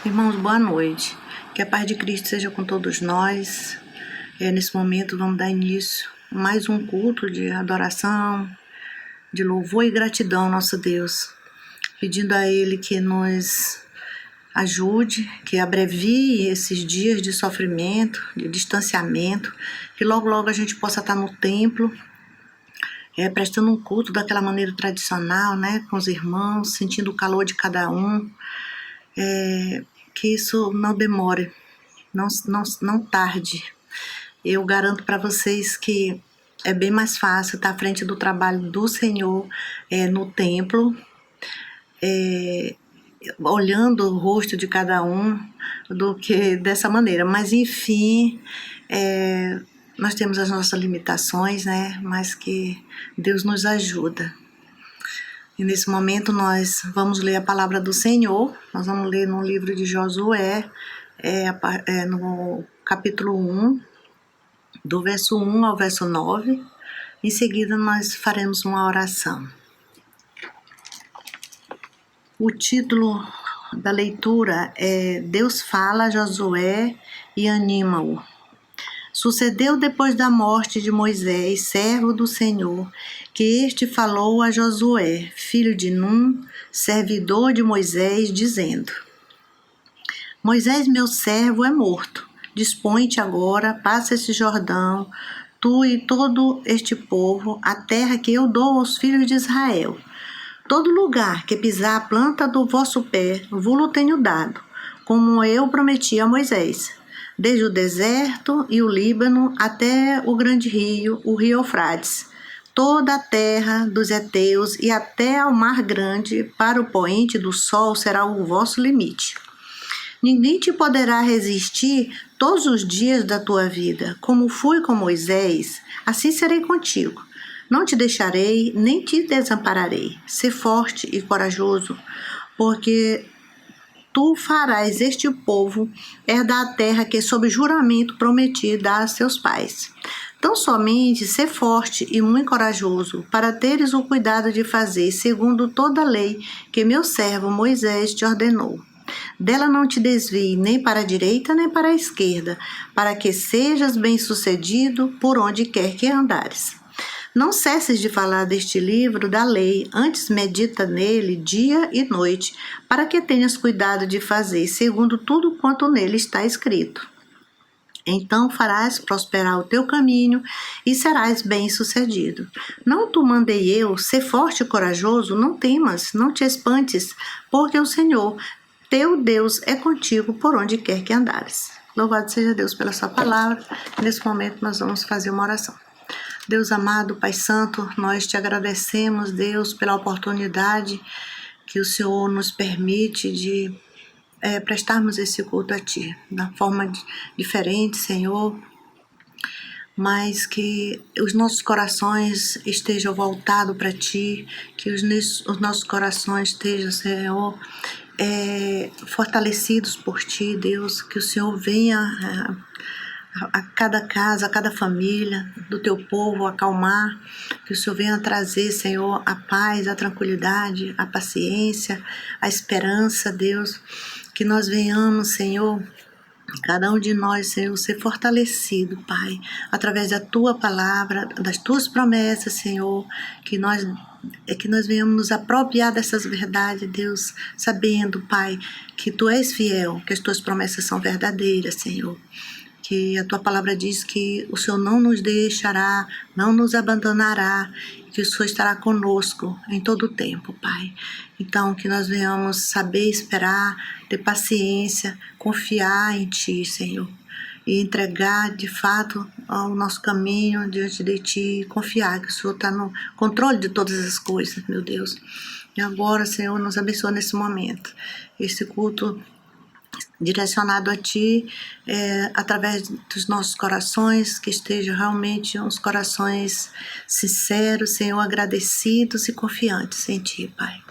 Irmãos, boa noite. Que a paz de Cristo seja com todos nós. Nesse momento vamos dar início a mais um culto de adoração, de louvor e gratidão ao nosso Deus, pedindo a Ele que nos ajude, que abrevie esses dias de sofrimento, de distanciamento, que logo logo a gente possa estar no templo, prestando um culto daquela maneira tradicional, né, com os irmãos, sentindo o calor de cada um. Que isso não demore, não tarde. Eu garanto para vocês que é bem mais fácil estar à frente do trabalho do Senhor no templo, olhando o rosto de cada um, do que dessa maneira. Mas enfim, nós temos as nossas limitações, né? Mas que Deus nos ajuda. E nesse momento nós vamos ler a palavra do Senhor. Nós vamos ler no livro de Josué, no capítulo 1, do verso 1 ao verso 9. Em seguida nós faremos uma oração. O título da leitura é Deus fala a Josué e anima-o. Sucedeu depois da morte de Moisés, servo do Senhor, que este falou a Josué, filho de Num, servidor de Moisés, dizendo: Moisés, meu servo, é morto. Dispõe-te agora, passa esse Jordão, tu e todo este povo, a terra que eu dou aos filhos de Israel. Todo lugar que pisar a planta do vosso pé, vos-lo tenho dado, como eu prometi a Moisés. Desde o deserto e o Líbano até o grande rio, o rio Eufrates, toda a terra dos heteus e até ao mar grande, para o poente do sol será o vosso limite. Ninguém te poderá resistir todos os dias da tua vida. Como fui com Moisés, assim serei contigo. Não te deixarei, nem te desampararei. Sê forte e corajoso, porque tu farás este povo herdar a terra que sob juramento prometi dar a seus pais. Tão somente ser forte e muito corajoso, para teres o cuidado de fazer segundo toda a lei que meu servo Moisés te ordenou. Dela não te desvie nem para a direita nem para a esquerda, para que sejas bem-sucedido por onde quer que andares. Não cesses de falar deste livro da lei, antes medita nele dia e noite, para que tenhas cuidado de fazer segundo tudo quanto nele está escrito. Então farás prosperar o teu caminho e serás bem-sucedido. Não te mandei eu, ser forte e corajoso, não temas, não te espantes, porque o Senhor, teu Deus, é contigo por onde quer que andares. Louvado seja Deus pela sua palavra. Nesse momento nós vamos fazer uma oração. Deus amado, Pai Santo, nós te agradecemos, Deus, pela oportunidade que o Senhor nos permite de prestarmos esse culto a Ti, da forma diferente, Senhor, mas que os nossos corações estejam voltados para Ti, que os nossos corações estejam, Senhor, fortalecidos por Ti, Deus, que o Senhor venha a cada casa, a cada família do Teu povo acalmar, que o Senhor venha trazer, Senhor, a paz, a tranquilidade, a paciência, a esperança, Deus, que nós venhamos, Senhor, cada um de nós, Senhor, ser fortalecido, Pai, através da Tua palavra, das Tuas promessas, Senhor, que nós venhamos nos apropriar dessas verdades, Deus, sabendo, Pai, que Tu és fiel, que as Tuas promessas são verdadeiras, Senhor, que a Tua palavra diz que o Senhor não nos deixará, não nos abandonará, que o Senhor estará conosco em todo o tempo, Pai. Então, que nós venhamos saber esperar, ter paciência, confiar em Ti, Senhor, e entregar, de fato, o nosso caminho diante de Ti, confiar que o Senhor está no controle de todas as coisas, meu Deus. E agora, Senhor, nos abençoa nesse momento. Esse culto direcionado a Ti, através dos nossos corações, que estejam realmente uns corações sinceros, Senhor, agradecidos e confiantes em Ti, Pai.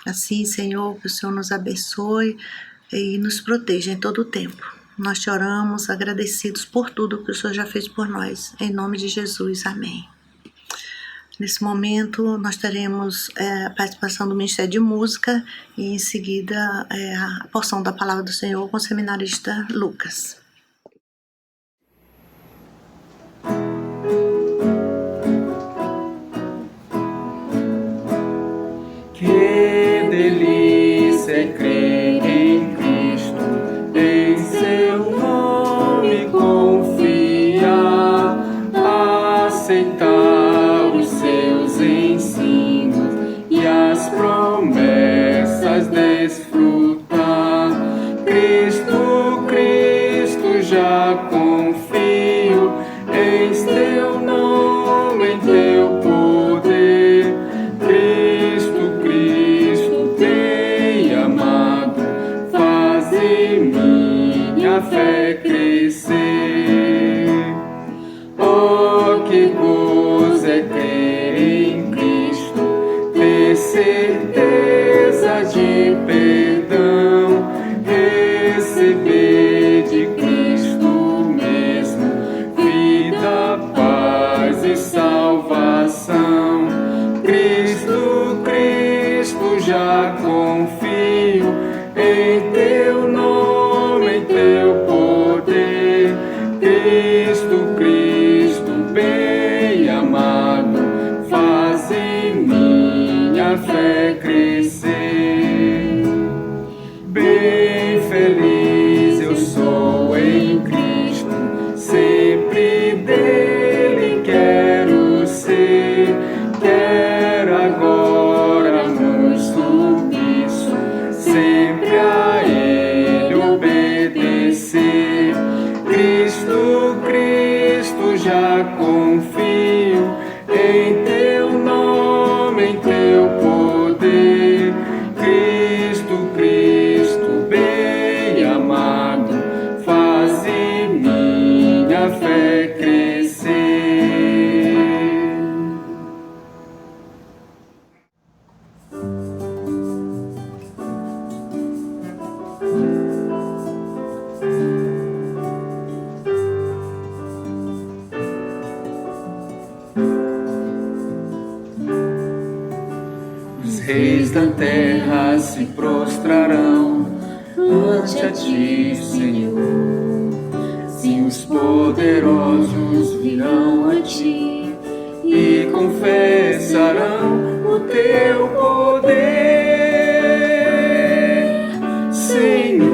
Assim, Senhor, que o Senhor nos abençoe e nos proteja em todo o tempo. Nós te oramos agradecidos por tudo que o Senhor já fez por nós. Em nome de Jesus, amém. Nesse momento, nós teremos a participação do Ministério de Música e, em seguida, a porção da Palavra do Senhor com o seminarista Lucas. Que delícia é crer em Cristo, em seu nome confiar, aceitar os seus ensinos e as promessas desfrutar. Cristo, Cristo, já confio em teu nome, em teu poder. Cristo, Cristo, bem amado, faze minha fé crescer. Oh, que gozo é crer em Cristo, ter certeza de perdão, receber de Cristo mesmo vida, paz e salvação. Cristo, Cristo, já confio em teu nome, em teu poder. Cristo, Cristo, bem amado, faze minha fé crescer. Bem feliz eu sou em Cristo, sempre dele quero ser. Quero agora muito submisso, sempre a ele obedecer. Cristo, Cristo, já confio em teu nome, em teu poder. Cristo, Cristo, bem amado, faze minha fé crescer. Os reis da terra se prostrarão ante a ti, Senhor. Sim, os poderosos virão a ti e confessarão o teu poder, Senhor.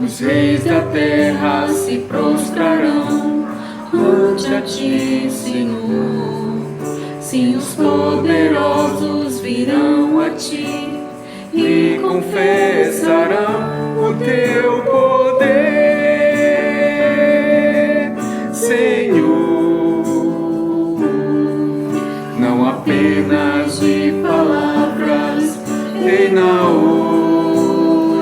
Os reis da terra se prostrarão ante a ti, Senhor. Sim, os poderosos virão a ti e confessarão o teu poder, Senhor. Não apenas de palavras reina hoje,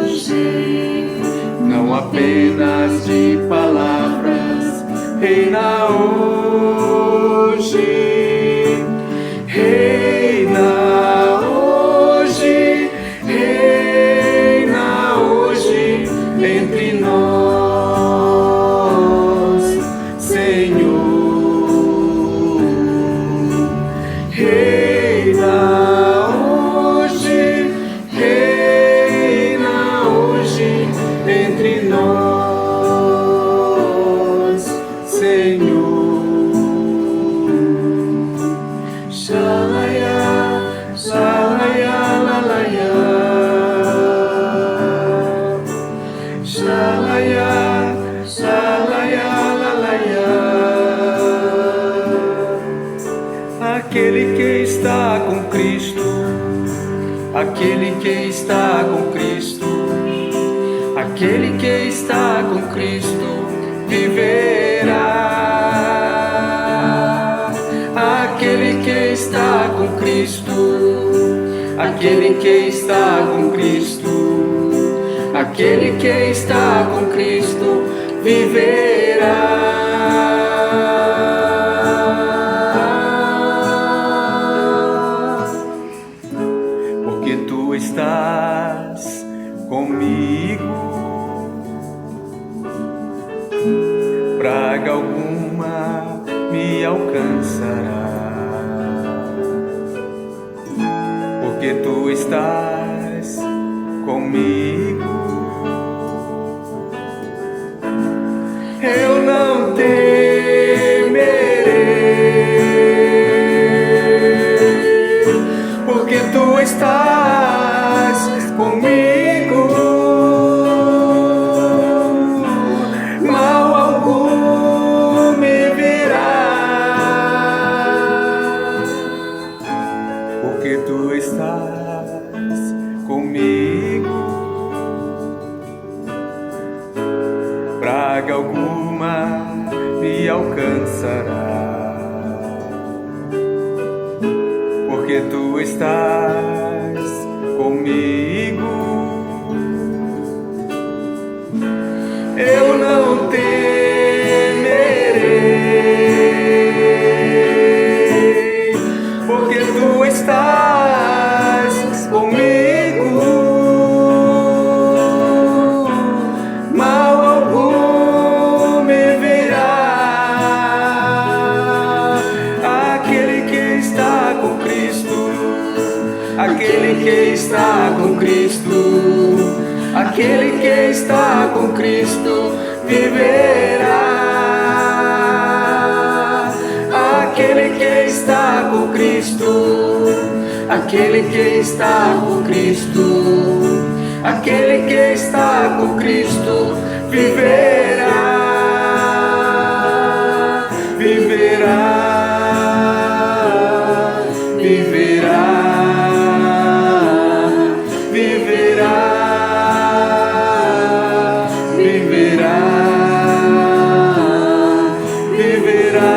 não apenas de palavras reina hoje. Reina hoje, reina hoje entre nós, Senhor. Reina hoje, reina hoje entre nós, Senhor. Aquele que está com Cristo, aquele que está com Cristo, aquele que está com Cristo viverá. Aquele que está com Cristo, aquele que está com Cristo, aquele que está com Cristo viverá. Porque tu estás comigo, praga alguma me estás comigo, eu não temerei, porque tu estás comigo, mal algum me verá, porque tu estás comigo. Praga alguma me alcançará, porque tu estás comigo. Eu não temerei, porque tu estás comigo, mal algum me verá. Aquele que está com Cristo, aquele que está com Cristo, aquele que está com Cristo viverá. Aquele que está com Cristo, aquele que está com Cristo, aquele que está com Cristo viverá, viverá, viverá, viverá, viverá, viverá.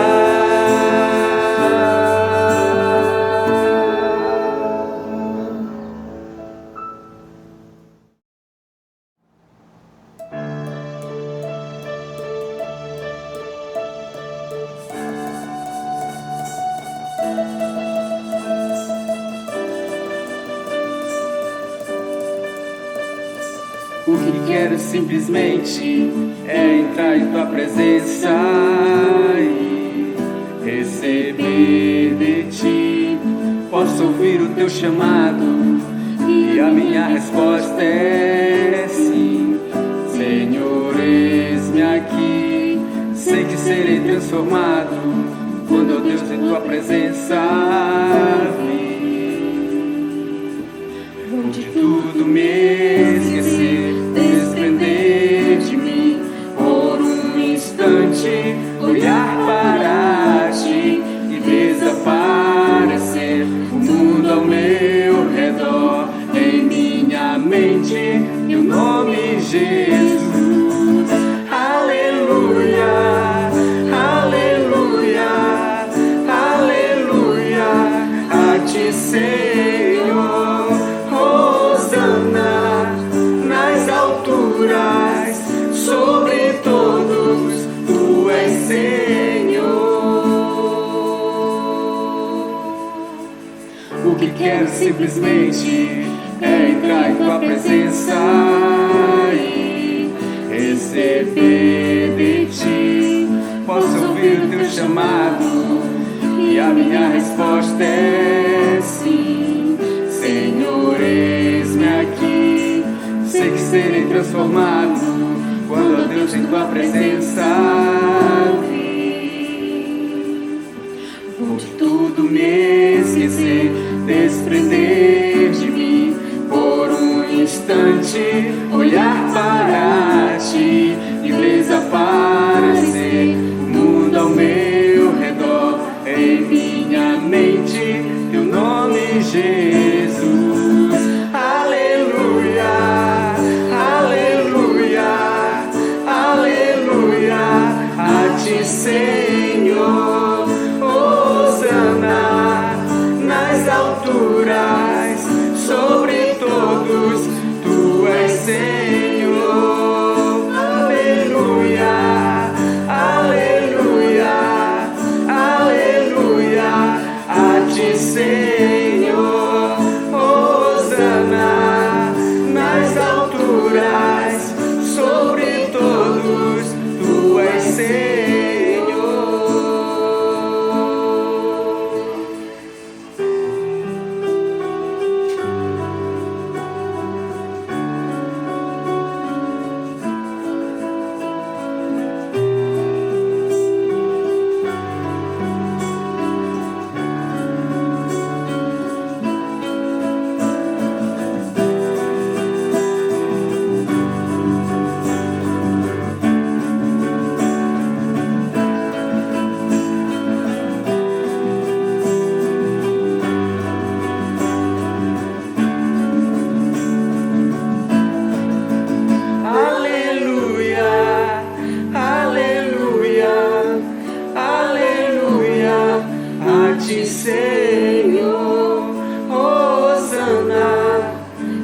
O que quero simplesmente é entrar em tua presença e receber de ti. Posso ouvir o teu chamado e a minha resposta é sim. Senhor, eis-me aqui. Sei que serei transformado quando, ó Deus, em tua presença vir. Vou de tudo me esquecer, desprender de mim por um instante, olhar para ti e desaparecer. O mundo ao meu redor, em minha mente, e o nome Jesus. Aleluia, aleluia, aleluia, a ti, Senhor. Hosana nas alturas, sobre todos tu és Senhor. O que quero simplesmente é entrar em tua presença e receber de ti. Posso ouvir o teu chamado e a minha resposta é sim. Senhor, eis-me aqui. Sei que serei transformado quando, ó Deus, em tua presença vir. Vou de tudo me esquecer, desprender de mim por um instante, olhar para ti e desaparecer. O mundo ao meu redor, em minha mente, teu nome Jesus. Aleluia, aleluia, aleluia, a ti, Senhor. Hosana nas alturas, sobre todos tu és Senhor. Aleluia, aleluia, aleluia, a ti, Senhor. ti, Senhor, Hosana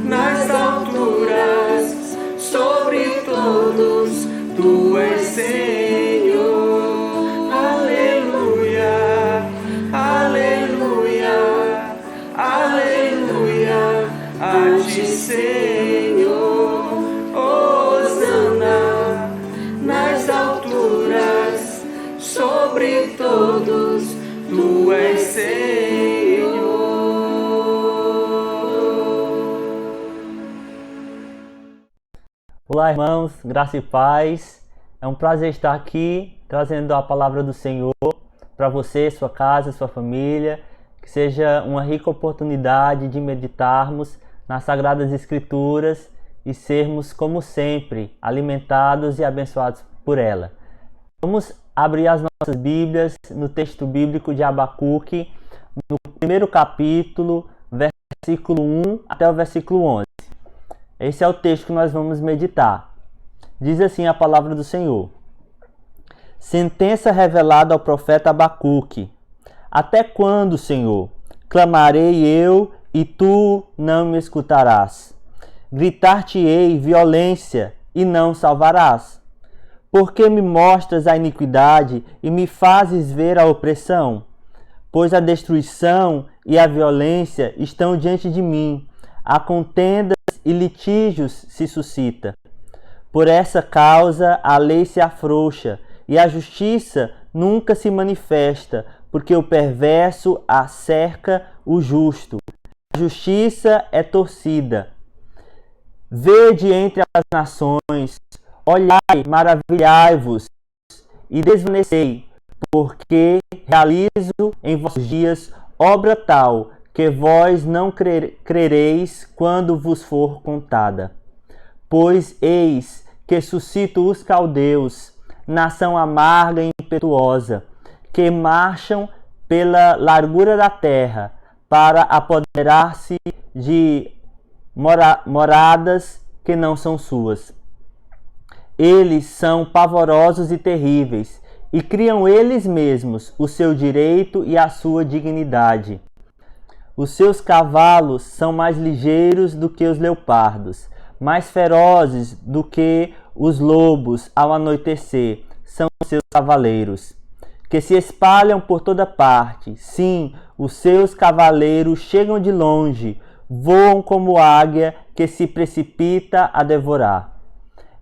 nas alturas, sobre todos, tu és Senhor. Aleluia, aleluia, aleluia, a ti, Senhor, Hosana nas alturas, sobre todos, tu és Senhor. Olá, irmãos, graça e paz. É um prazer estar aqui trazendo a palavra do Senhor para você, sua casa, sua família. Que seja uma rica oportunidade de meditarmos nas Sagradas Escrituras e sermos, como sempre, alimentados e abençoados por ela. Vamos abrir as nossas Bíblias no texto bíblico de Abacuque, no primeiro capítulo, versículo 1 até o versículo 11. Esse é o texto que nós vamos meditar. Diz assim a palavra do Senhor. Sentença revelada ao profeta Abacuque. Até quando, Senhor, clamarei eu e tu não me escutarás? Gritar-te-ei violência e não salvarás? Por que me mostras a iniquidade e me fazes ver a opressão? Pois a destruição e a violência estão diante de mim, a contendas e litígios se suscita. Por essa causa a lei se afrouxa e a justiça nunca se manifesta, porque o perverso acerca o justo. A justiça é torcida. Vede entre as nações, olhai, maravilhai-vos e desvanecei, porque realizo em vossos dias obra tal que vós não crereis quando vos for contada. Pois eis que suscito os caldeus, nação amarga e impetuosa, que marcham pela largura da terra, para apoderar-se de moradas que não são suas. Eles são pavorosos e terríveis, e criam eles mesmos o seu direito e a sua dignidade. Os seus cavalos são mais ligeiros do que os leopardos, mais ferozes do que os lobos ao anoitecer, são os seus cavaleiros, que se espalham por toda parte. Sim, os seus cavaleiros chegam de longe, voam como águia que se precipita a devorar.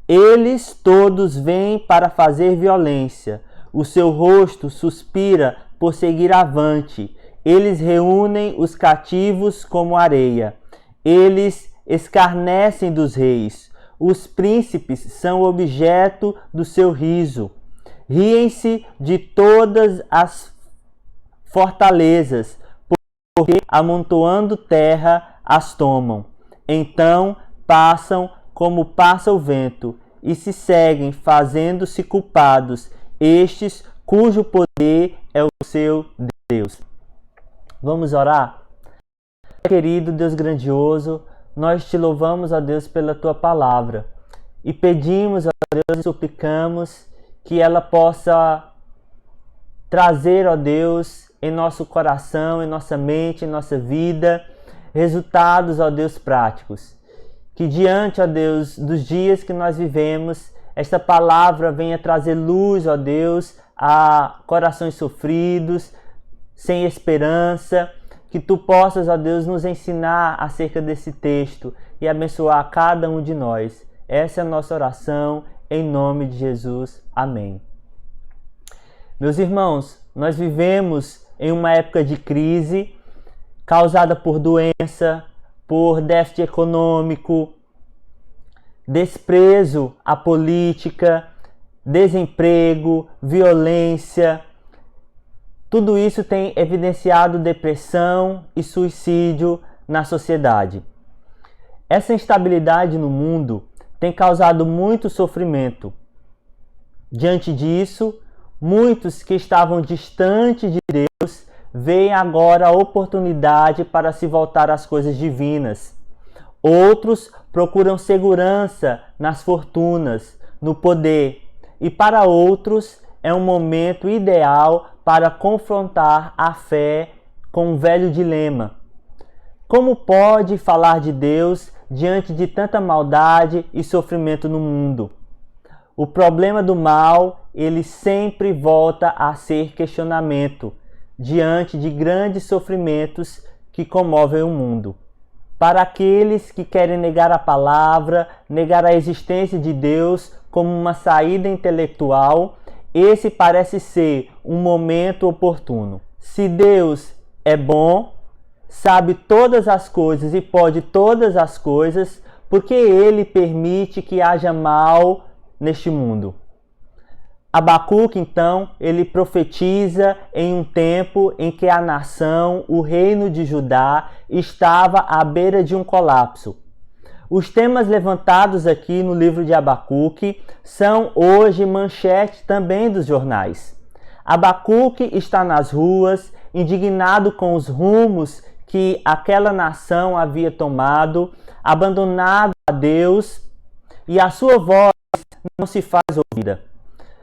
Eles todos vêm para fazer violência, o seu rosto suspira por seguir avante. Eles reúnem os cativos como areia. Eles escarnecem dos reis. Os príncipes são objeto do seu riso. Riem-se de todas as fortalezas, porque amontoando terra as tomam. Então passam como passa o vento e se seguem, fazendo-se culpados, estes cujo poder é o seu Deus. Vamos orar? Querido Deus grandioso, nós te louvamos, ó Deus, pela tua palavra e pedimos, ó Deus, e suplicamos que ela possa trazer, ó Deus, em nosso coração, em nossa mente, em nossa vida, resultados, ó Deus, práticos. Que diante, ó Deus, dos dias que nós vivemos, esta palavra venha trazer luz, ó Deus, a corações sofridos, sem esperança, que tu possas, ó Deus, nos ensinar acerca desse texto e abençoar cada um de nós. Essa é a nossa oração, em nome de Jesus. Amém. Meus irmãos, nós vivemos em uma época de crise causada por doença, por déficit econômico, desprezo à política, desemprego, violência. Tudo isso tem evidenciado depressão e suicídio na sociedade. Essa instabilidade no mundo tem causado muito sofrimento. Diante disso, muitos que estavam distantes de Deus veem agora a oportunidade para se voltar às coisas divinas. Outros procuram segurança nas fortunas, no poder, e para outros é um momento ideal para confrontar a fé com um velho dilema. Como pode falar de Deus diante de tanta maldade e sofrimento no mundo? O problema do mal, ele sempre volta a ser questionamento diante de grandes sofrimentos que comovem o mundo. Para aqueles que querem negar a palavra, negar a existência de Deus como uma saída intelectual, esse parece ser um momento oportuno. Se Deus é bom, sabe todas as coisas e pode todas as coisas, porque Ele permite que haja mal neste mundo. Abacuque, então, ele profetiza em um tempo em que a nação, o reino de Judá, estava à beira de um colapso. Os temas levantados aqui no livro de Abacuque são hoje manchete também dos jornais. Abacuque está nas ruas, indignado com os rumos que aquela nação havia tomado, abandonado a Deus, e a sua voz não se faz ouvida.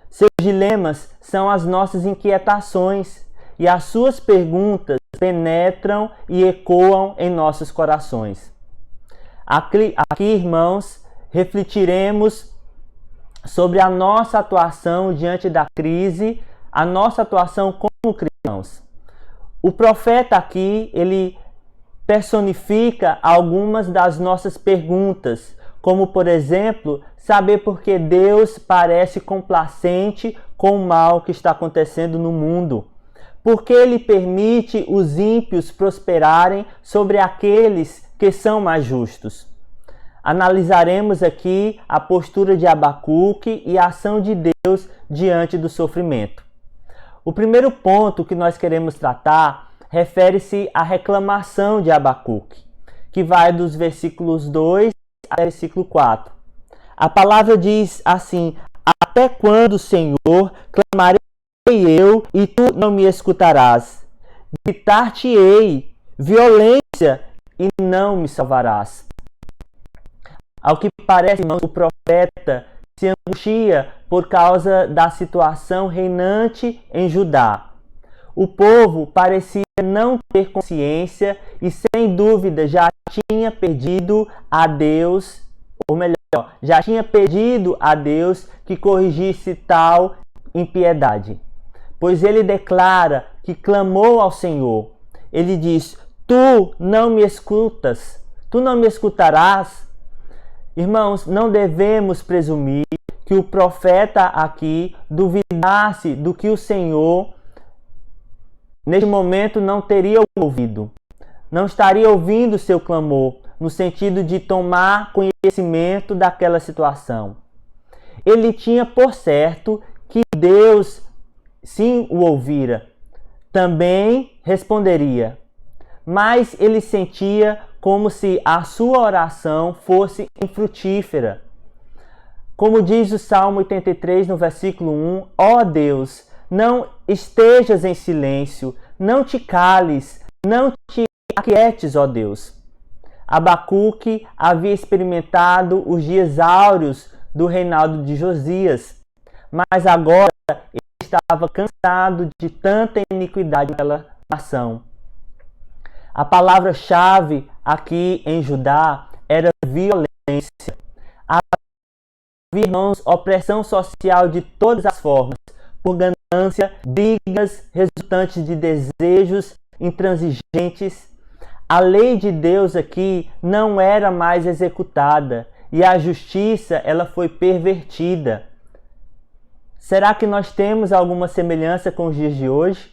Seus dilemas são as nossas inquietações, e as suas perguntas penetram e ecoam em nossos corações. Aqui, irmãos, refletiremos sobre a nossa atuação diante da crise, a nossa atuação como cristãos. O profeta aqui, ele personifica algumas das nossas perguntas, como, por exemplo, saber por que Deus parece complacente com o mal que está acontecendo no mundo. Por que Ele permite os ímpios prosperarem sobre aqueles que são mais justos? Analisaremos aqui a postura de Abacuque e a ação de Deus diante do sofrimento. O primeiro ponto que nós queremos tratar refere-se à reclamação de Abacuque, que vai dos versículos 2 até versículo 4. A palavra diz assim: até quando, Senhor, clamarei eu e tu não me escutarás? Gritar-te-ei violência e não me salvarás. Ao que parece, irmãos, o profeta se angustia por causa da situação reinante em Judá. O povo parecia não ter consciência e, sem dúvida, já tinha perdido a Deus, ou melhor, já tinha pedido a Deus que corrigisse tal impiedade. Pois ele declara que clamou ao Senhor. Ele diz: tu não me escutas, tu não me escutarás. Irmãos, não devemos presumir que o profeta aqui duvidasse do que o Senhor neste momento não teria ouvido. Não estaria ouvindo seu clamor, no sentido de tomar conhecimento daquela situação. Ele tinha por certo que Deus sim o ouvira, também responderia. Mas ele sentia como se a sua oração fosse infrutífera. Como diz o Salmo 83, no versículo 1, ó Deus, não estejas em silêncio, não te cales, não te aquietes, ó Deus. Abacuque havia experimentado os dias áureos do reinado de Josias, mas agora ele estava cansado de tanta iniquidade naquela nação. A palavra-chave aqui em Judá era violência. Havia, irmãos, opressão social de todas as formas, por ganância, brigas resultantes de desejos intransigentes. A lei de Deus aqui não era mais executada e a justiça ela foi pervertida. Será que nós temos alguma semelhança com os dias de hoje?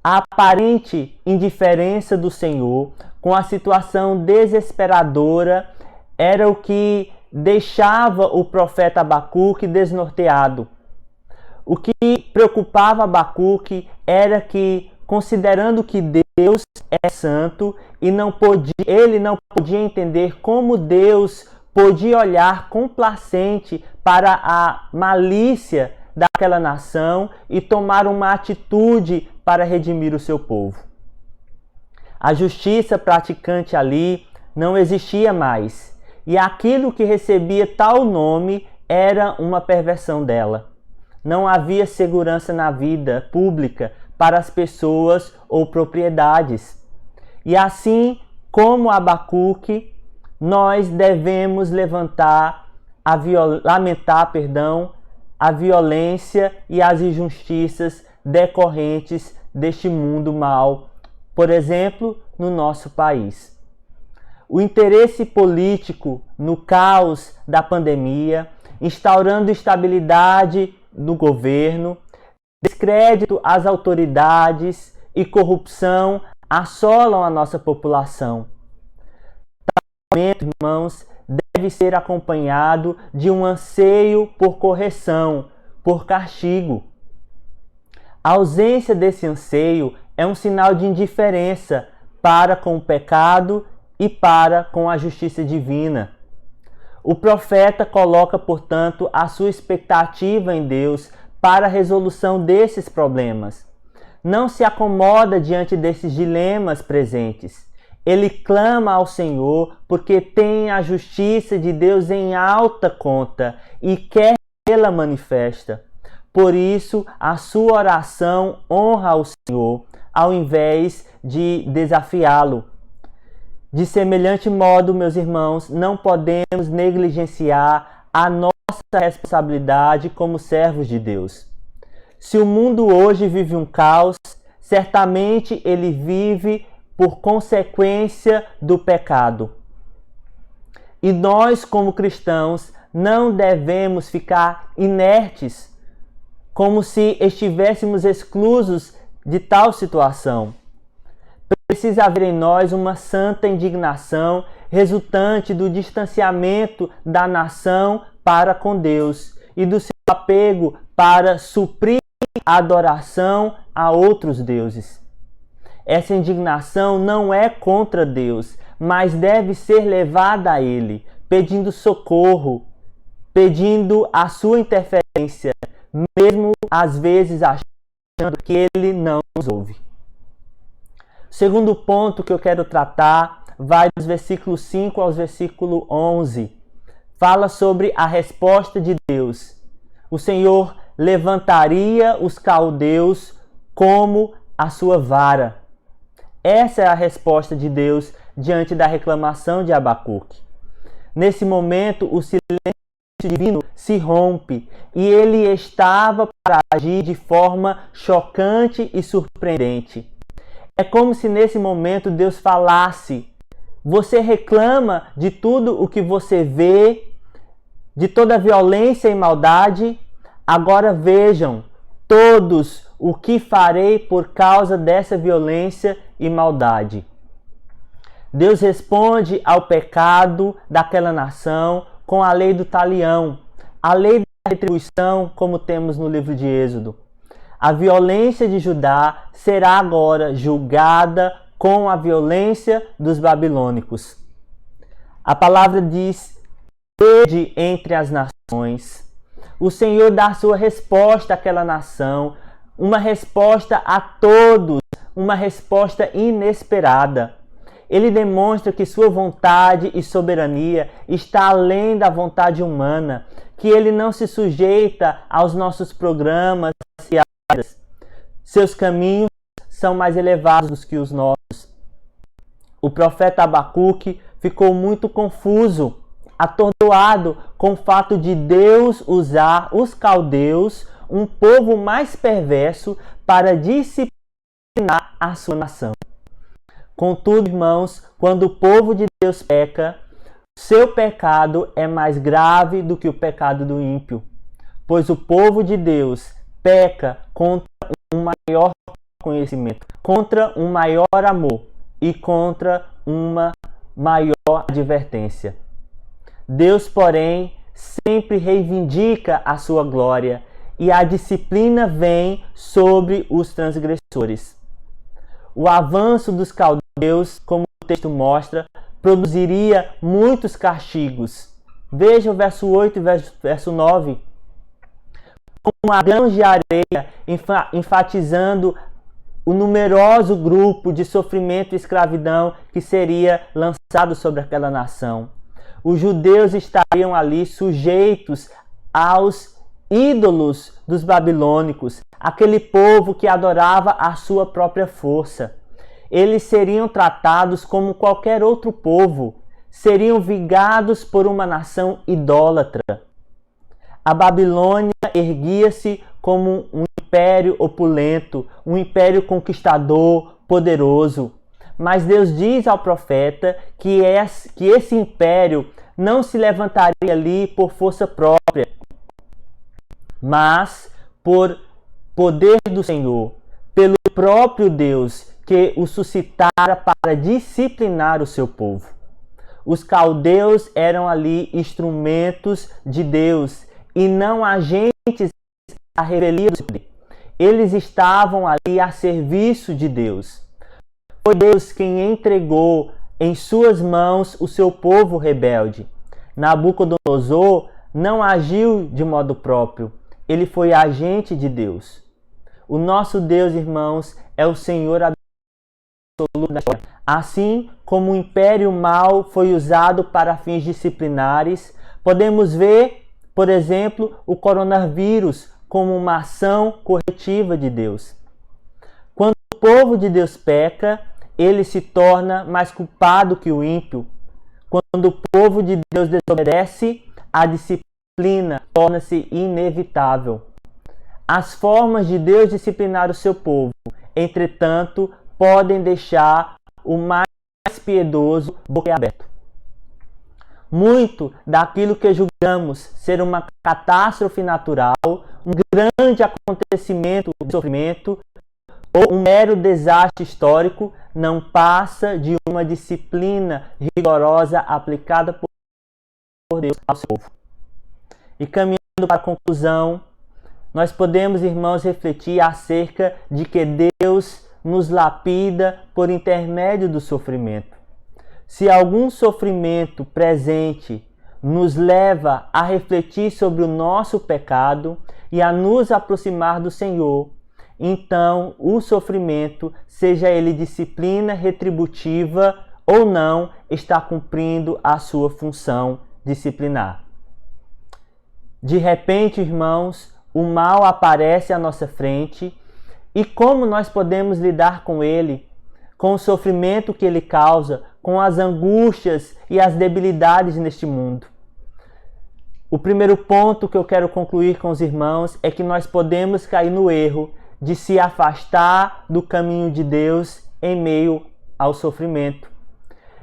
A aparente indiferença do Senhor com a situação desesperadora era o que deixava o profeta Abacuque desnorteado. O que preocupava Abacuque era que, considerando que Deus é santo e ele não podia entender como Deus podia olhar complacente para a malícia daquela nação e tomar uma atitude para redimir o seu povo. A justiça praticante ali não existia mais, e aquilo que recebia tal nome era uma perversão dela. Não havia segurança na vida pública para as pessoas ou propriedades. E assim como Abacuque, nós devemos lamentar a violência e as injustiças decorrentes deste mundo mau, por exemplo, no nosso país. O interesse político no caos da pandemia, instaurando instabilidade no governo, descrédito às autoridades e corrupção assolam a nossa população. Tal momento, irmãos, deve ser acompanhado de um anseio por correção, por castigo. A ausência desse anseio é um sinal de indiferença para com o pecado e para com a justiça divina. O profeta coloca, portanto, a sua expectativa em Deus para a resolução desses problemas. Não se acomoda diante desses dilemas presentes. Ele clama ao Senhor porque tem a justiça de Deus em alta conta e quer vê-la manifesta. Por isso, a sua oração honra ao Senhor, ao invés de desafiá-lo. De semelhante modo, meus irmãos, não podemos negligenciar a nossa responsabilidade como servos de Deus. Se o mundo hoje vive um caos, certamente ele vive por consequência do pecado. E nós, como cristãos, não devemos ficar inertes, como se estivéssemos exclusos de tal situação. Precisa haver em nós uma santa indignação resultante do distanciamento da nação para com Deus e do seu apego para suprir a adoração a outros deuses. Essa indignação não é contra Deus, mas deve ser levada a Ele, pedindo socorro, pedindo a sua interferência, mesmo às vezes achando que Ele não nos ouve. O segundo ponto que eu quero tratar vai dos versículos 5 ao versículo 11. Fala sobre a resposta de Deus. O Senhor levantaria os caldeus como a sua vara. Essa é a resposta de Deus diante da reclamação de Abacuque. Nesse momento, o silêncio divino se rompe e ele estava para agir de forma chocante e surpreendente. É como se nesse momento Deus falasse: você reclama de tudo o que você vê, de toda a violência e maldade? Agora vejam todos o que farei por causa dessa violência e maldade. Deus responde ao pecado daquela nação com a lei do talião, a lei da retribuição, como temos no livro de Êxodo. A violência de Judá será agora julgada com a violência dos babilônicos. A palavra diz: "Vede entre as nações". O Senhor dá sua resposta àquela nação, uma resposta a todos, uma resposta inesperada. Ele demonstra que sua vontade e soberania está além da vontade humana, que ele não se sujeita aos nossos programas e seus caminhos são mais elevados que os nossos. O profeta Abacuque ficou muito confuso, atordoado com o fato de Deus usar os caldeus, um povo mais perverso, para disciplinar a sua nação. Contudo, irmãos, quando o povo de Deus peca, seu pecado é mais grave do que o pecado do ímpio, pois o povo de Deus peca contra um maior conhecimento, contra um maior amor e contra uma maior advertência. Deus, porém, sempre reivindica a sua glória e a disciplina vem sobre os transgressores. O avanço dos caldeus, como o texto mostra, produziria muitos castigos. Veja o verso 8 e verso 9. Com uma grão de areia, enfatizando o numeroso grupo de sofrimento e escravidão que seria lançado sobre aquela nação. Os judeus estariam ali sujeitos aos ídolos dos babilônicos, aquele povo que adorava a sua própria força. Eles seriam tratados como qualquer outro povo, seriam vingados por uma nação idólatra. A Babilônia erguia-se como um império opulento, um império conquistador, poderoso. Mas Deus diz ao profeta que esse império não se levantaria ali por força própria, mas por poder do Senhor, pelo próprio Deus que o suscitara para disciplinar o seu povo. Os caldeus eram ali instrumentos de Deus e não agentes da rebelião. Eles estavam ali a serviço de Deus. Foi Deus quem entregou em suas mãos o seu povo rebelde. Nabucodonosor não agiu de modo próprio. Ele foi agente de Deus. O nosso Deus, irmãos, é o Senhor absoluto da história. Assim como o império mal foi usado para fins disciplinares, podemos ver, por exemplo, o coronavírus como uma ação corretiva de Deus. Quando o povo de Deus peca, ele se torna mais culpado que o ímpio. Quando o povo de Deus desobedece, a disciplina torna-se inevitável. As formas de Deus disciplinar o seu povo, entretanto, podem deixar o mais piedoso boquiaberto. Muito daquilo que julgamos ser uma catástrofe natural, um grande acontecimento de sofrimento ou um mero desastre histórico não passa de uma disciplina rigorosa aplicada por Deus ao seu povo. E caminhando para a conclusão, nós podemos, irmãos, refletir acerca de que Deus nos lapida por intermédio do sofrimento. Se algum sofrimento presente nos leva a refletir sobre o nosso pecado e a nos aproximar do Senhor, então o sofrimento, seja ele disciplina retributiva ou não, está cumprindo a sua função disciplinar. De repente, irmãos, o mal aparece à nossa frente e como nós podemos lidar com ele, com o sofrimento que ele causa, com as angústias e as debilidades neste mundo? O primeiro ponto que eu quero concluir com os irmãos é que nós podemos cair no erro de se afastar do caminho de Deus em meio ao sofrimento.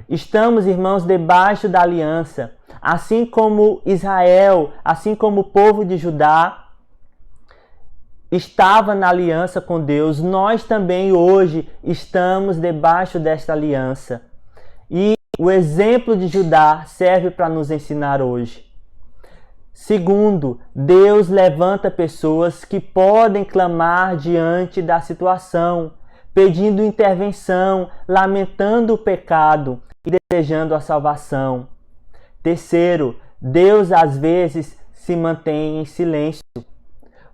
Estamos, irmãos, debaixo da aliança. Assim como Israel, assim como o povo de Judá estava na aliança com Deus, nós também hoje estamos debaixo desta aliança. E o exemplo de Judá serve para nos ensinar hoje. Segundo, Deus levanta pessoas que podem clamar diante da situação, pedindo intervenção, lamentando o pecado e desejando a salvação. Terceiro, Deus às vezes se mantém em silêncio.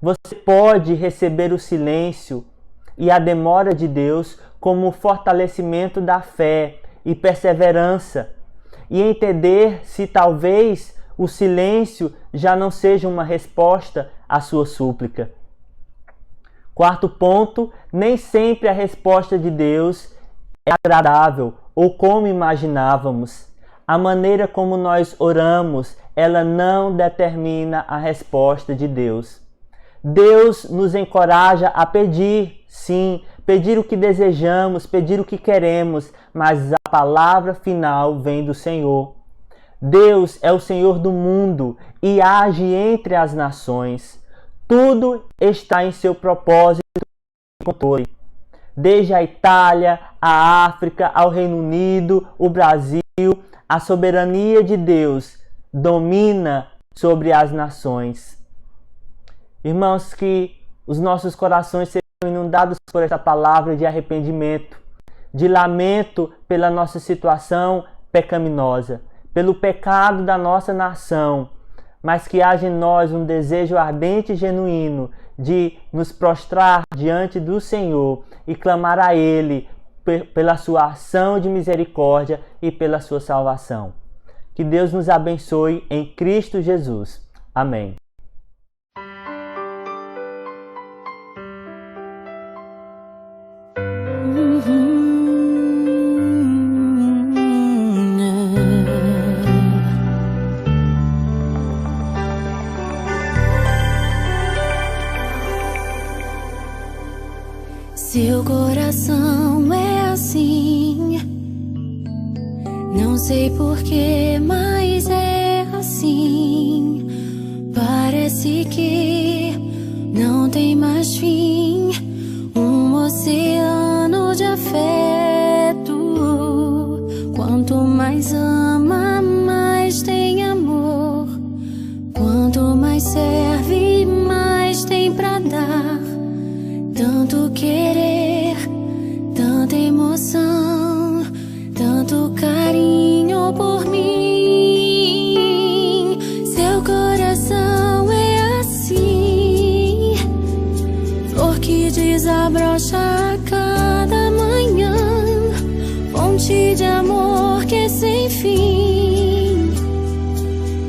Você pode receber o silêncio e a demora de Deus como fortalecimento da fé e perseverança e entender se talvez o silêncio já não seja uma resposta à sua súplica. Quarto ponto, nem sempre a resposta de Deus é agradável ou como imaginávamos. A maneira como nós oramos, ela não determina a resposta de Deus. Deus nos encoraja a pedir, sim, pedir o que desejamos, pedir o que queremos, mas a palavra final vem do Senhor. Deus é o Senhor do mundo e age entre as nações. Tudo está em seu propósito e controle. Desde a Itália, a África, ao Reino Unido, o Brasil, a soberania de Deus domina sobre as nações. Irmãos, que os nossos corações sejam inundados por essa palavra de arrependimento, de lamento pela nossa situação pecaminosa, pelo pecado da nossa nação, mas que haja em nós um desejo ardente e genuíno de nos prostrar diante do Senhor e clamar a Ele pela sua ação de misericórdia e pela sua salvação. Que Deus nos abençoe em Cristo Jesus. Amém. sei porquê, mas é assim. Parece que não tem mais fim. Um oceano de afeto. Quanto mais ama, mais tem amor. Quanto mais serve, mais tem pra dar. Tanto querer, tanta emoção, tanto carinho por mim. Seu coração é assim, flor que desabrocha a cada manhã, fonte de amor que é sem fim.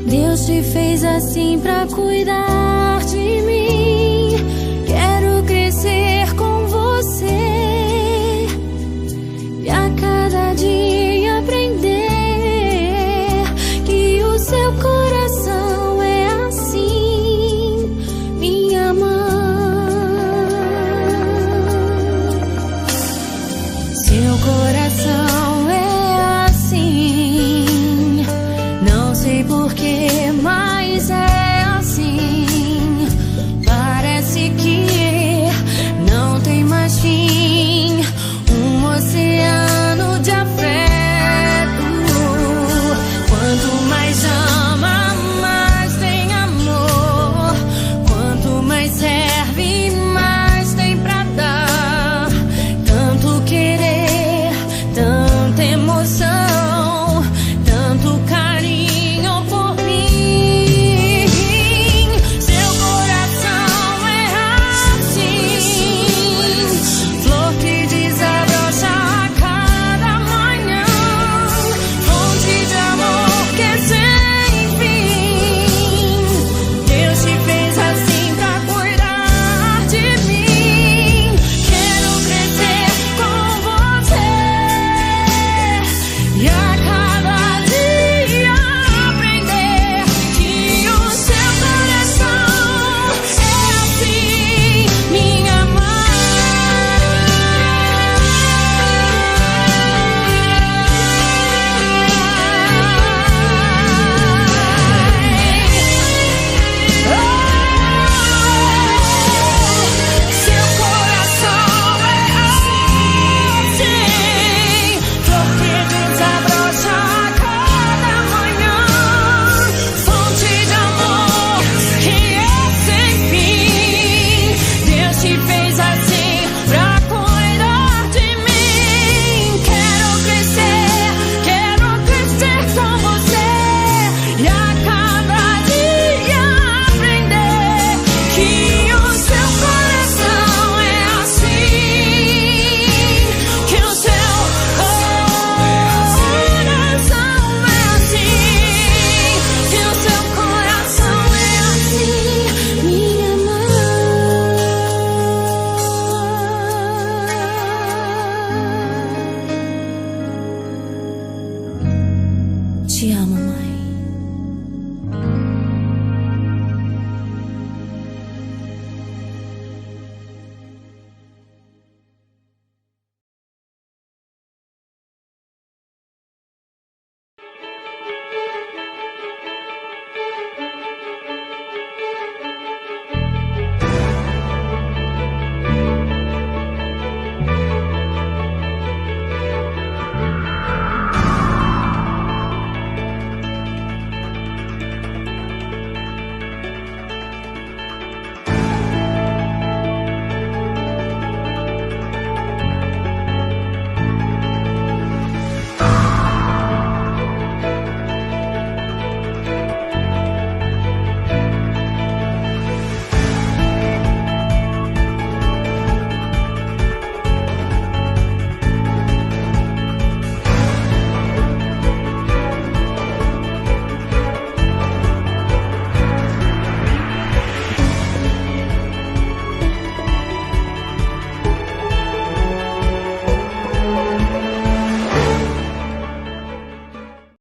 Deus te fez assim pra cuidar de mim. Quero crescer com você e a cada dia aprender que o seu coração é assim, minha mãe. Seu coração